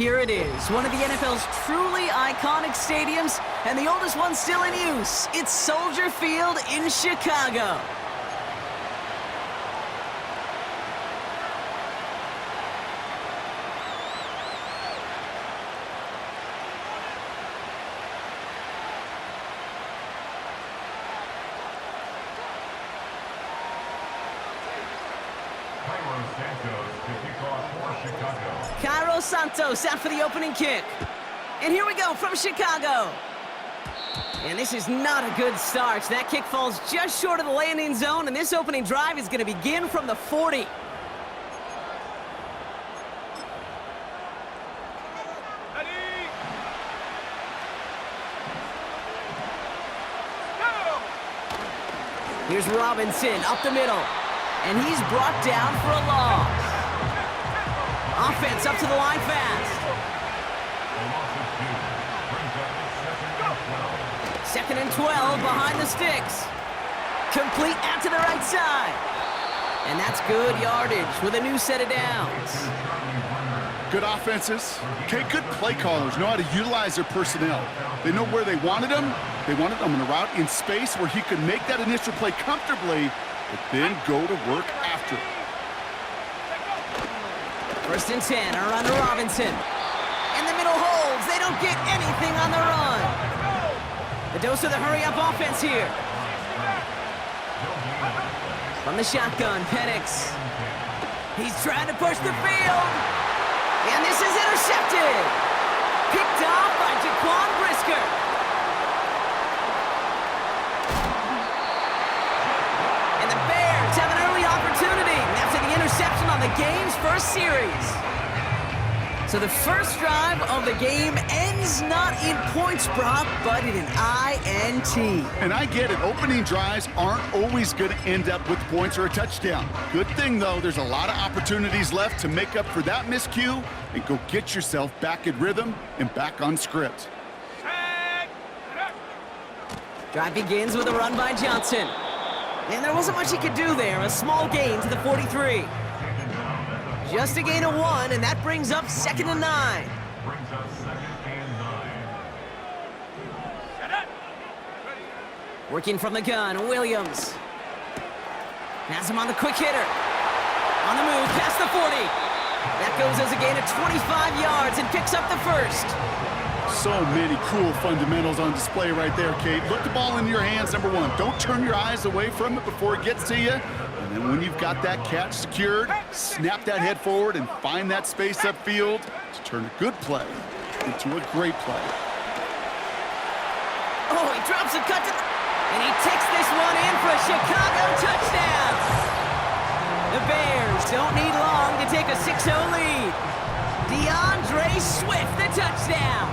Here it is, one of the NFL's truly iconic stadiums, and the oldest one still in use. It's Soldier Field in Chicago. Cairo Santos out for the opening kick. And here we go from Chicago. And this is not a good start. That kick falls just short of the landing zone, and this opening drive is going to begin from the 40. Here's Robinson up the middle, and he's brought down for a loss. Offense up to the line fast. 2nd and 12 behind the sticks. Complete out to the right side. And that's good yardage with a new set of downs. Good offenses. Okay, good play callers know how to utilize their personnel. They know where they wanted them. They wanted them on a route in space where he could make that initial play comfortably, but then go to work after it. 1st and 10, a run to Robinson. And the middle holds. They don't get anything on the run. The dose of the hurry-up offense here. From the shotgun, Penix. He's trying to push the field. And this is intercepted. Picked off by Jaquan Brisker. And the Bears have an early opportunity after the interception on the game's first series. So the first drive of the game ends not in points, Brock, but in an INT. And I get it. Opening drives aren't always going to end up with points or a touchdown. Good thing, though, there's a lot of opportunities left to make up for that miscue and go get yourself back in rhythm and back on script. Drive begins with a run by Johnson. And there wasn't much he could do there. A small gain to the 43. Just a gain of 1, and that brings up 2nd and 9. Working from the gun, Williams. Has him on the quick hitter. On the move, past the 40. That goes as a gain of 25 yards and picks up the first. So many cool fundamentals on display right there, Kate. Put the ball in your hands, number 1. Don't turn your eyes away from it before it gets to you. And then when you've got that catch secured, snap that head forward and find that space upfield to turn a good play into a great play. Oh, he drops a cut to and he takes this one in for a Chicago touchdown. The Bears don't need long to take a 6-0 lead. DeAndre Swift, the touchdown.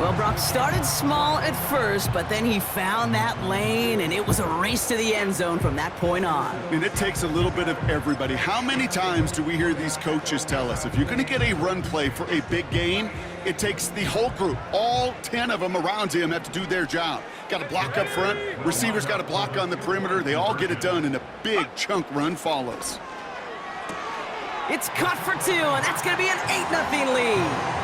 Well, Brock started small at first, but then he found that lane, and it was a race to the end zone from that point on. And it takes a little bit of everybody. How many times do we hear these coaches tell us, if you're going to get a run play for a big gain, it takes the whole group, all 10 of them around him have to do their job. Got to block up front, receivers got to block on the perimeter. They all get it done, and a big chunk run follows. It's caught for 2, and that's going to be an 8-0 lead.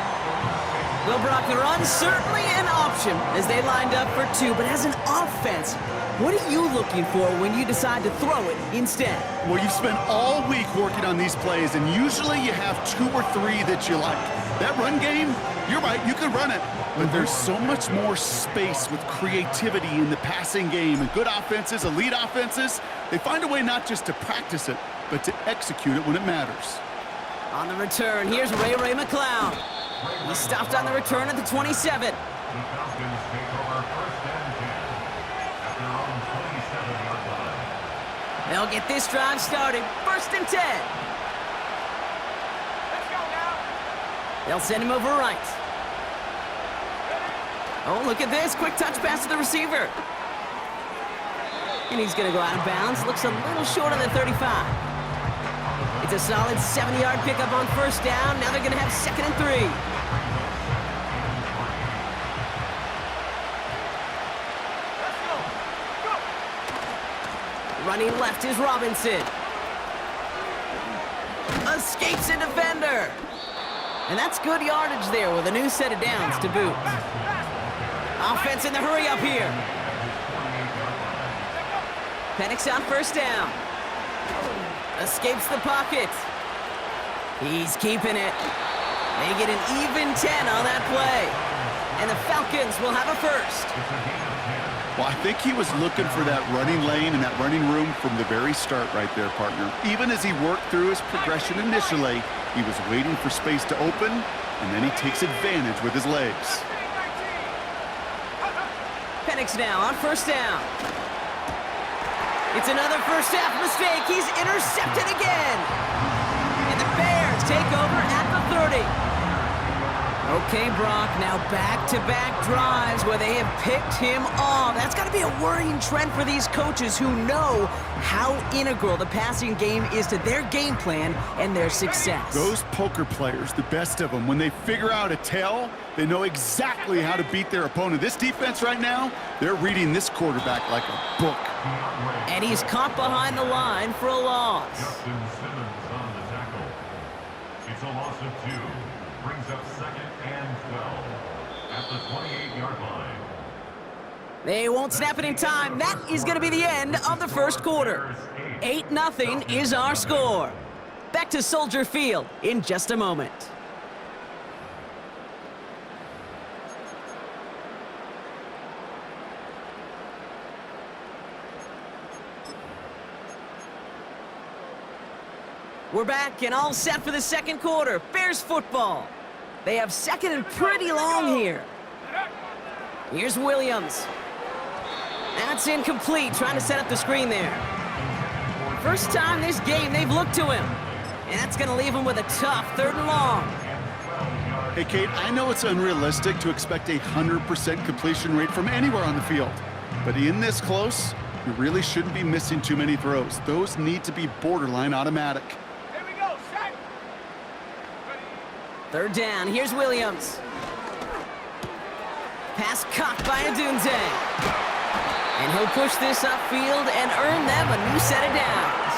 Well, Brock, the run's certainly an option as they lined up for 2, but as an offense, what are you looking for when you decide to throw it instead? Well, you've spent all week working on these plays, and usually you have 2 or 3 that you like. That run game, you're right, you can run it, but there's so much more space with creativity in the passing game, and good offenses, elite offenses, they find a way not just to practice it, but to execute it when it matters. On the return, here's Ray McCloud. He stopped on the return at the 27. They'll get this drive started. 1st and 10. Let's go now. They'll send him over right. Oh, look at this. Quick touch pass to the receiver. And he's going to go out of bounds. Looks a little short on the 35. It's a solid 70-yard pickup on 1st down. Now they're going to have 2nd and 3. Running left is Robinson. Escapes a defender. And that's good yardage there with a new set of downs to boot. Offense in the hurry up here. Penix on first down. Escapes the pocket. He's keeping it. They get an even 10 on that play. And the Falcons will have a first. Well, I think he was looking for that running lane and that running room from the very start right there, partner. Even as he worked through his progression initially, he was waiting for space to open, and then he takes advantage with his legs. Penix now on first down. It's another first half mistake. He's intercepted again. And the Bears take over at the 30. Okay, Brock, now back-to-back drives where they have picked him off. That's got to be a worrying trend for these coaches who know how integral the passing game is to their game plan and their success. Those poker players, the best of them, when they figure out a tell, they know exactly how to beat their opponent. This defense right now, they're reading this quarterback like a book. And he's caught behind the line for a loss. Justin Simmons on the tackle. It's a loss of 2. Brings up 2nd and 12 at the 28-yard line. They won't snap it in time. That is going to be the end of the first quarter. 8-0 is our score. Back to Soldier Field in just a moment. We're back and all set for the second quarter. Bears football. They have second and pretty long here. Here's Williams. That's incomplete, trying to set up the screen there. First time this game they've looked to him. And that's going to leave him with a tough 3rd and long. Hey, Kate, I know it's unrealistic to expect a 100% completion rate from anywhere on the field. But in this close, you really shouldn't be missing too many throws. Those need to be borderline automatic. 3rd down, here's Williams. Pass caught by Adunze. And he'll push this upfield and earn them a new set of downs.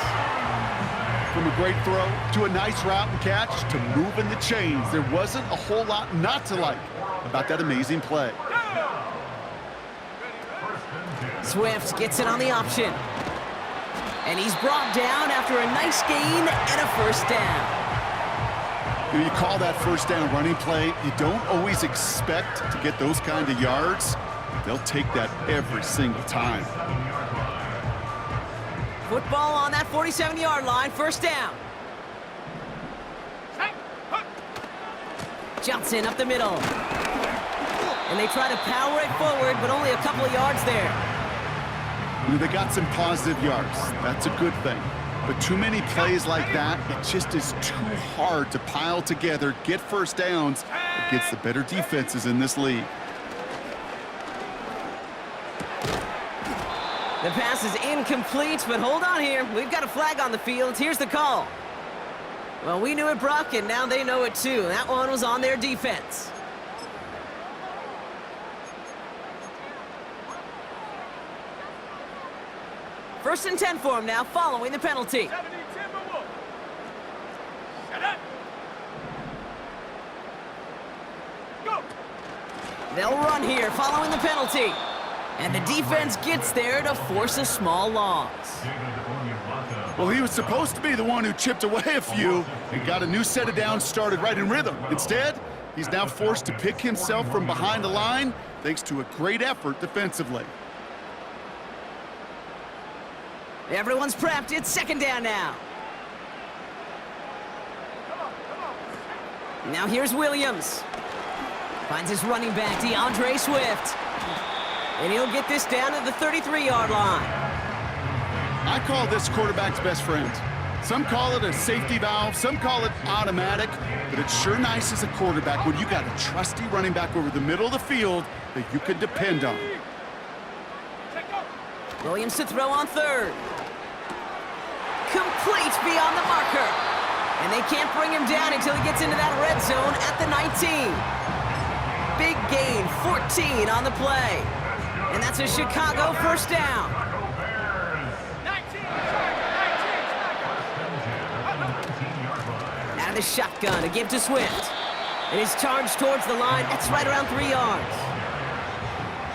From a great throw to a nice route and catch to moving the chains, there wasn't a whole lot not to like about that amazing play. Swift gets it on the option. And he's brought down after a nice gain and a first down. You call that first down running play, you don't always expect to get those kind of yards. They'll take that every single time. Football on that 47-yard line, first down. Johnson up the middle. And they try to power it forward, but only a couple of yards there. They got some positive yards. That's a good thing. But too many plays like that, it just is too hard to pile together, get first downs against the better defenses in this league. The pass is incomplete, but hold on here. We've got a flag on the field. Here's the call. Well, we knew it, Brock, and now they know it too. That one was on their defense. First and 10 for him now, following the penalty. They'll run here, following the penalty. And the defense gets there to force a small loss. Well, he was supposed to be the one who chipped away a few and got a new set of downs started right in rhythm. Instead, he's now forced to pick himself from behind the line thanks to a great effort defensively. Everyone's prepped. It's second down now. Now here's Williams. Finds his running back, DeAndre Swift. And he'll get this down at the 33-yard line. I call this quarterback's best friend. Some call it a safety valve, some call it automatic, but it's sure nice as a quarterback when you got a trusty running back over the middle of the field that you can depend on. Williams to throw on third. Complete beyond the marker. And they can't bring him down until he gets into that red zone at the 19. Big gain, 14 on the play. And that's a Chicago first down. Out of the shotgun to give to Swift. It is charged towards the line. That's right around 3 yards.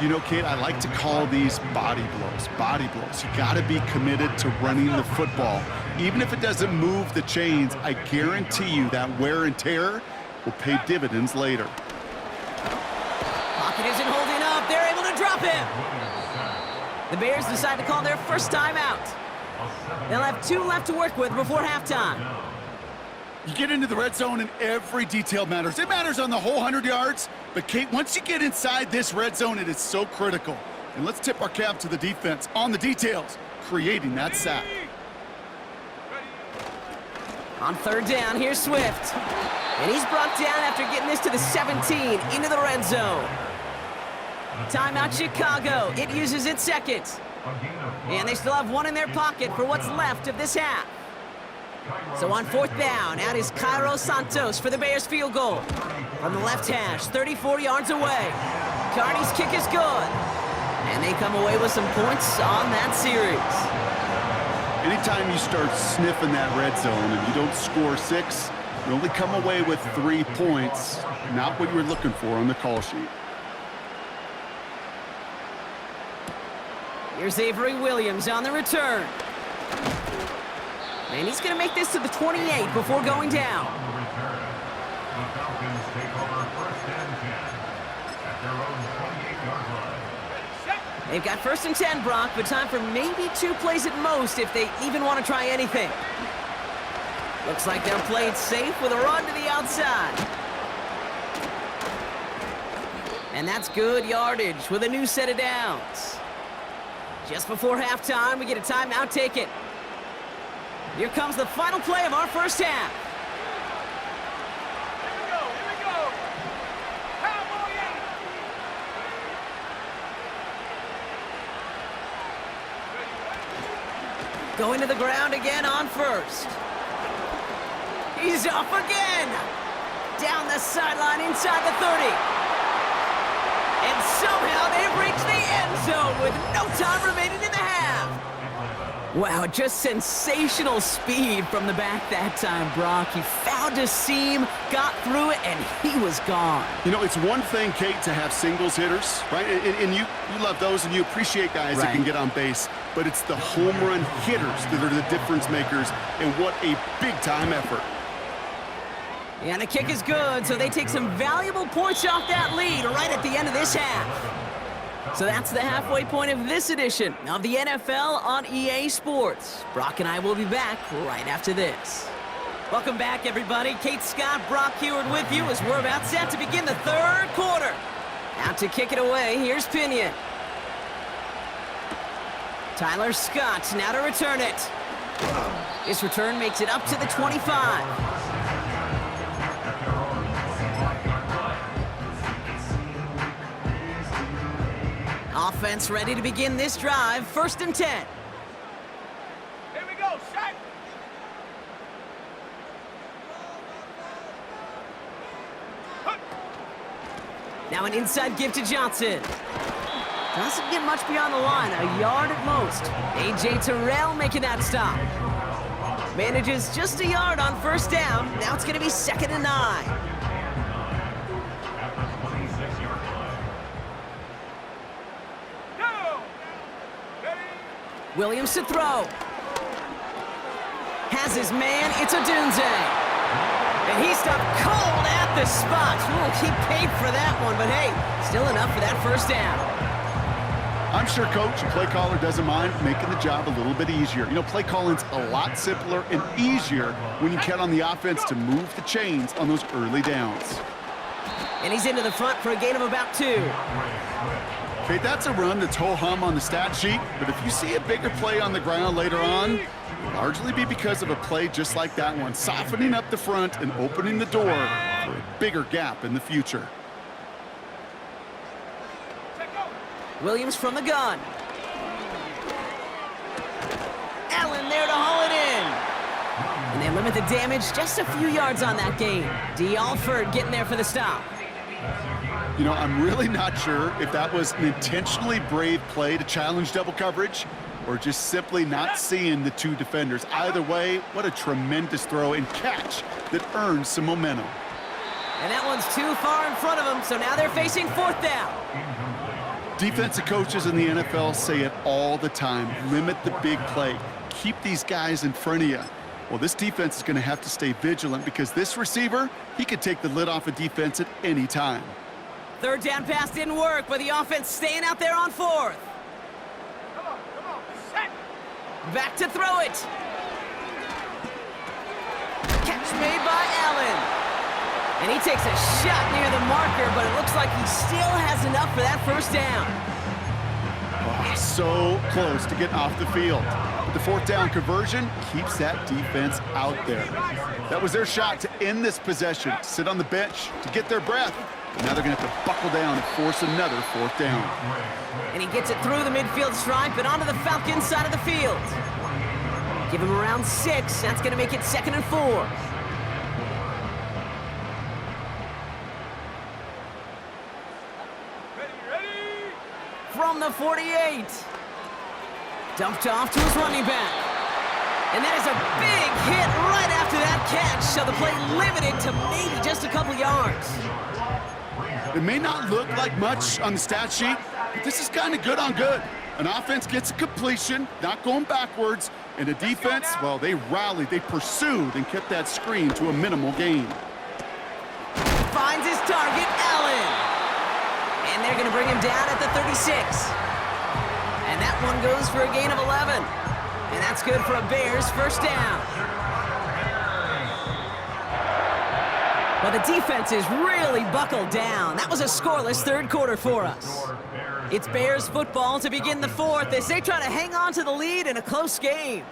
You know, Kate, I like to call these body blows. Body blows. You got to be committed to running the football. Even if it doesn't move the chains, I guarantee you that wear and tear will pay dividends later. Pocket isn't holding up. They're able to drop him. The Bears decide to call their first time out. They'll have 2 left to work with before halftime. You get into the red zone and every detail matters. It matters on the whole 100 yards. But, Kate, once you get inside this red zone, it is so critical. And let's tip our cap to the defense on the details, creating that sack. On 3rd down, here's Swift. And he's brought down after getting this to the 17 into the red zone. Timeout Chicago. It uses its second. And they still have 1 in their pocket for what's left of this half. So on 4th down, out is Cairo Santos for the Bears field goal. From the left hash, 34 yards away. Carney's kick is good. And they come away with some points on that series. Anytime you start sniffing that red zone and you don't score 6, you only come away with 3 points. Not what you were looking for on the call sheet. Here's Avery Williams on the return. And he's going to make this to the 28 before going down. The Falcons take over 1st and 10 at their own 28-yard line. They've got 1st and 10, Brock, but time for maybe 2 plays at most if they even want to try anything. Looks like they'll play it safe with a run to the outside. And that's good yardage with a new set of downs. Just before halftime, we get a timeout taken. Here comes the final play of our first half. Here we go. Cowboy eight. Going to the ground again on 1st. He's off again. Down the sideline inside the 30. And somehow they've reached the end zone with no time remaining in the half. Wow, just sensational speed from the back that time, Brock. He found a seam, got through it, and he was gone. You know, it's one thing, Kate, to have singles hitters, right? And you love those and you appreciate guys that can get on base. But it's the home run hitters that are the difference makers, and what a big-time effort. And the kick is good, so they take some valuable points off that lead right at the end of this half. So that's the halfway point of this edition of the NFL on EA Sports. Brock and I will be back right after this. Welcome back, everybody. Kate Scott, Brock Heward with you as we're about set to begin the 3rd quarter. Out to kick it away, here's Pinion. Tyler Scott now to return it. This return makes it up to the 25. Offense ready to begin this drive. 1st and 10. Here we go. Set. Now an inside give to Johnson. Doesn't get much beyond the line, a yard at most. A.J. Terrell making that stop. Manages just a yard on 1st down. Now it's going to be 2nd and 9. Williams to throw. Has his man, it's Odunze. And he stopped cold at the spot. Ooh, he paid for that one, but hey, still enough for that 1st down. I'm sure Coach, play caller, doesn't mind making the job a little bit easier. You know, play calling's a lot simpler and easier when you count on the offense to move the chains on those early downs. And he's into the front for a gain of about 2. Okay, that's a run that's ho-hum on the stat sheet, but if you see a bigger play on the ground later on, it'll largely be because of a play just like that one, softening up the front and opening the door for a bigger gap in the future. Williams from the gun. Allen there to haul it in. And they limit the damage just a few yards on that gain. D. Alford getting there for the stop. You know, I'm really not sure if that was an intentionally brave play to challenge double coverage or just simply not seeing the 2 defenders. Either way, what a tremendous throw and catch that earns some momentum. And that one's too far in front of them, so now they're facing fourth down. Defensive coaches in the NFL say it all the time. Limit the big play. Keep these guys in front of you. Well, this defense is going to have to stay vigilant because this receiver, he could take the lid off a defense at any time. Third down pass didn't work, but the offense staying out there on fourth. Come on, set. Back to throw it. Catch made by Allen. And he takes a shot near the marker, but it looks like he still has enough for that first down. Oh, so close to getting off the field. But the fourth down conversion keeps that defense out there. That was their shot to end this possession, sit on the bench to get their breath. And now they're going to have to buckle down and force another fourth down. And he gets it through the midfield stripe and onto the Falcons side of the field. Give him around 6. That's going to make it 2nd and 4. From the 48. Dumped off to his running back. And that is a big hit right after that catch, so the play limited to maybe just a couple yards. It may not look like much on the stat sheet, but this is kind of good on good. An offense gets a completion, not going backwards, and the defense, well, they rallied, they pursued, and kept that screen to a minimal gain. Finds his target, Allen. And they're going to bring him down at the 36. And that one goes for a gain of 11. And that's good for a Bears first down. Well, the defense is really buckled down. That was a scoreless third quarter for us. It's Bears football to begin the fourth as they try to hang on to the lead in a close game.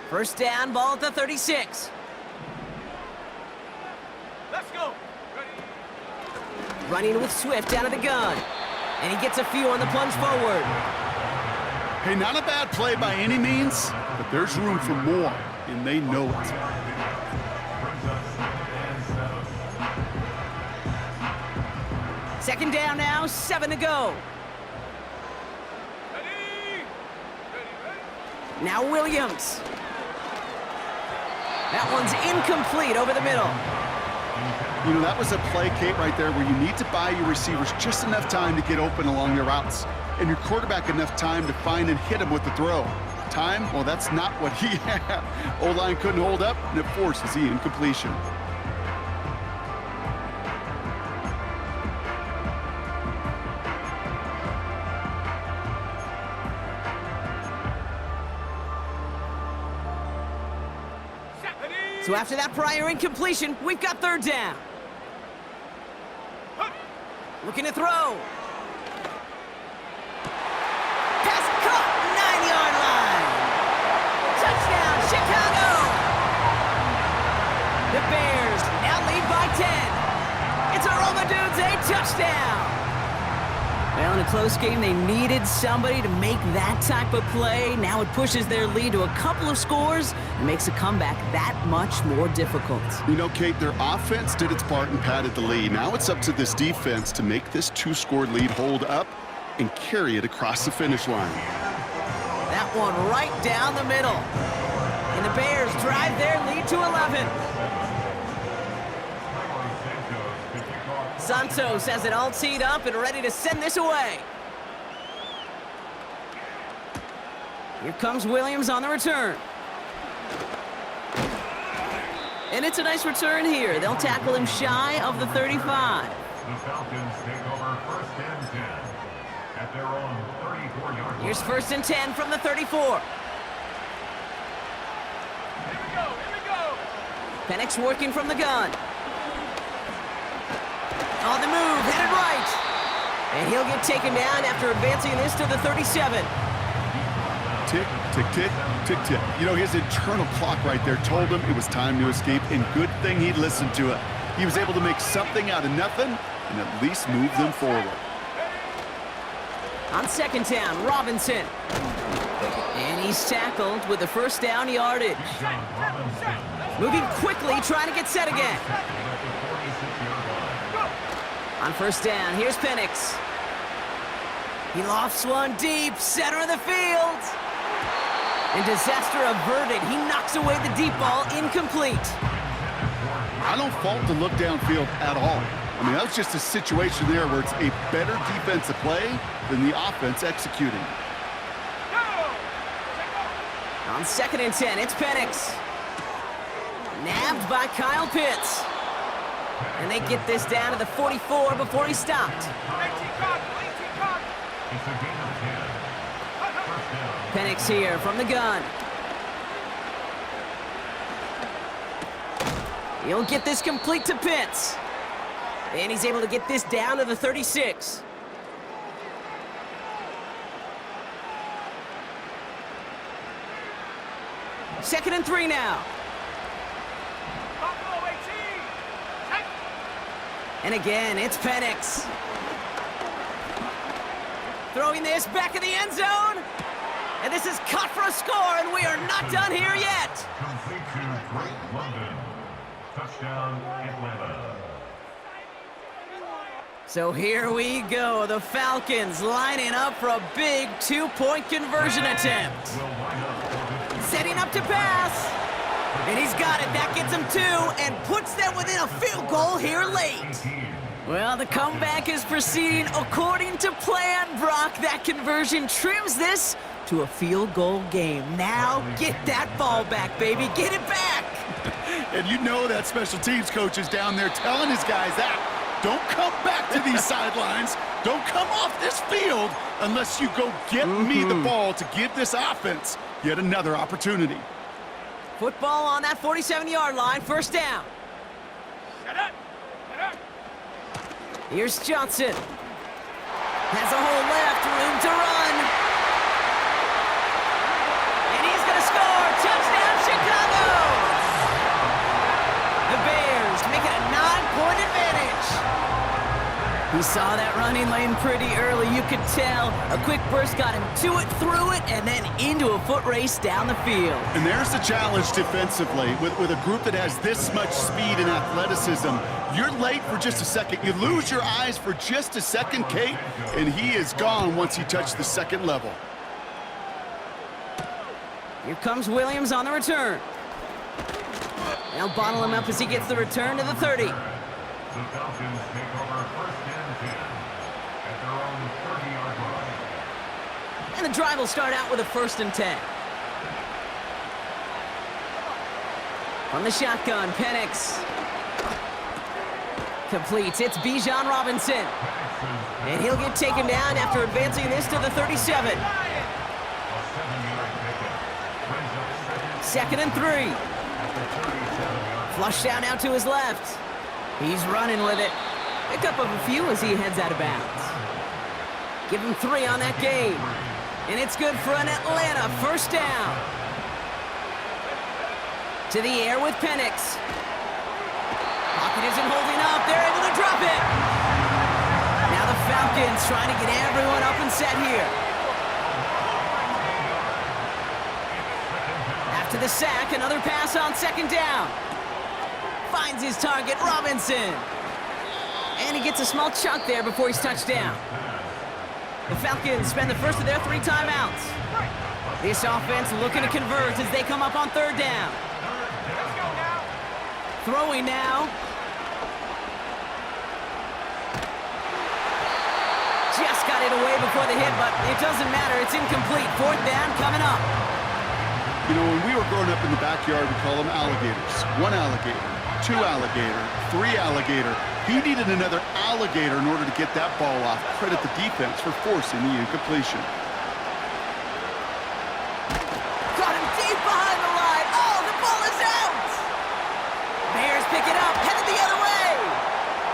First down, ball at the 36. Let's go. Running with Swift out of the gun. And he gets a few on the plunge forward. Hey, not a bad play by any means, but there's room for more, and they know it. Second down now, 7 to go. Ready. Now Williams. That one's incomplete over the middle. You know, that was a play, Kate, right there where you need to buy your receivers just enough time to get open along their routes, and your quarterback enough time to find and hit him with the throw. Time? Well, that's not what he had. O-line couldn't hold up, and it forces the incompletion. So after that prior incompletion, we've got third down. Looking to throw. Pass caught, 9-yard line. Touchdown, Chicago. The Bears now lead by 10. It's a Romadudes, a touchdown. Well, in a close game, they needed somebody to make that type of play. Now it pushes their lead to a couple of scores and makes a comeback that much more difficult. You know, Kate, their offense did its part and padded the lead. Now it's up to this defense to make this 2-score lead hold up and carry it across the finish line. That one right down the middle. And the Bears drive their lead to 11. Santos has it all teed up and ready to send this away. Here comes Williams on the return. And it's a nice return here. They'll tackle him shy of the 35. The Falcons take over first and 10 at their own 34-yard line. Here's first and 10 from the 34. Here we go. Penix working from the gun. On the move, headed right. And he'll get taken down after advancing this to the 37. Tick, tick, tick, tick, tick. You know, his internal clock right there told him it was time to escape, and good thing he listened to it. He was able to make something out of nothing and at least move them forward. On second down, Robinson. And he's tackled with the first down yardage. Moving quickly, trying to get set again. On first down, here's Penix. He lofts one deep, center of the field. And disaster averted. He knocks away the deep ball, incomplete. I don't fault the look downfield at all. I mean, that was just a situation there where it's a better defensive play than the offense executing. On 2nd and 10, it's Penix. Nabbed by Kyle Pitts. And they get this down to the 44 before he stopped. It's a gain of 10. First down. Penix here from the gun. He'll get this complete to Pitts. And he's able to get this down to the 36. Second and 3 now. And again, it's Penix. Throwing this back in the end zone. And this is cut for a score, and we are not done here yet. Complete to Great London. Touchdown, Atlanta. So here we go. The Falcons lining up for a big 2-point conversion attempt. Will line up for the Setting up to pass. And he's got it. That gets him 2 and puts them within a field goal here late. Well, the comeback is proceeding according to plan, Brock. That conversion trims this to a field goal game. Now get that ball back, baby. Get it back. And you know that special teams coach is down there telling his guys that. Don't come back to these sidelines. Don't come off this field unless you go get me the ball to give this offense yet another opportunity. Football on that 47-yard line, first down. Shut up! Shut up! Here's Johnson. Has a hole left, room to run. And he's going to score. Touchdown, Chicago! The Bears make it a 9-point advantage. He saw that running lane pretty early, you could tell. A quick burst got him to it, through it, and then into a foot race down the field. And there's the challenge defensively. With a group that has this much speed and athleticism, you're late for just a second. You lose your eyes for just a second, Kate, and he is gone once he touched the second level. Here comes Williams on the return. They'll bottle him up as he gets the return to the 30. The Falcons take over first and 10 at their own 30-yard line. And the drive will start out with a 1st and 10. From the shotgun, Penix completes. It's Bijan Robinson. And he'll get taken down after advancing this to the 37. A 7-yard pickup brings up second 2nd and 3. at the 37-yard. Flush down out to his left. He's running with it. Pick up of a few as he heads out of bounds. Give him 3 on that game. And it's good for an Atlanta first down. To the air with Penix. Pocket isn't holding up. They're able to drop it. Now the Falcons trying to get everyone up and set here. After the sack, another pass on 2nd down. Finds his target, Robinson. And he gets a small chunk there before he's touched down. The Falcons spend the first of their 3 timeouts. This offense looking to convert as they come up on 3rd down. Let's go now! Throwing now. Just got it away before the hit, but it doesn't matter. It's incomplete. 4th down coming up. You know, when we were growing up in the backyard, we call them alligators. 1 alligator, 2 alligator, 3 alligator. He needed another alligator in order to get that ball off. Credit the defense for forcing the incompletion. Got him deep behind the line. Oh, the ball is out. Bears pick it up, headed the other way.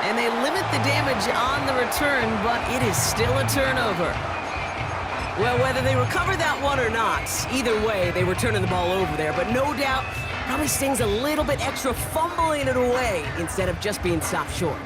And they limit the damage on the return, but it is still a turnover. Well, whether they recover that one or not, either way, they were turning the ball over there. But no doubt, probably stings a little bit extra fumbling it away instead of just being stopped short.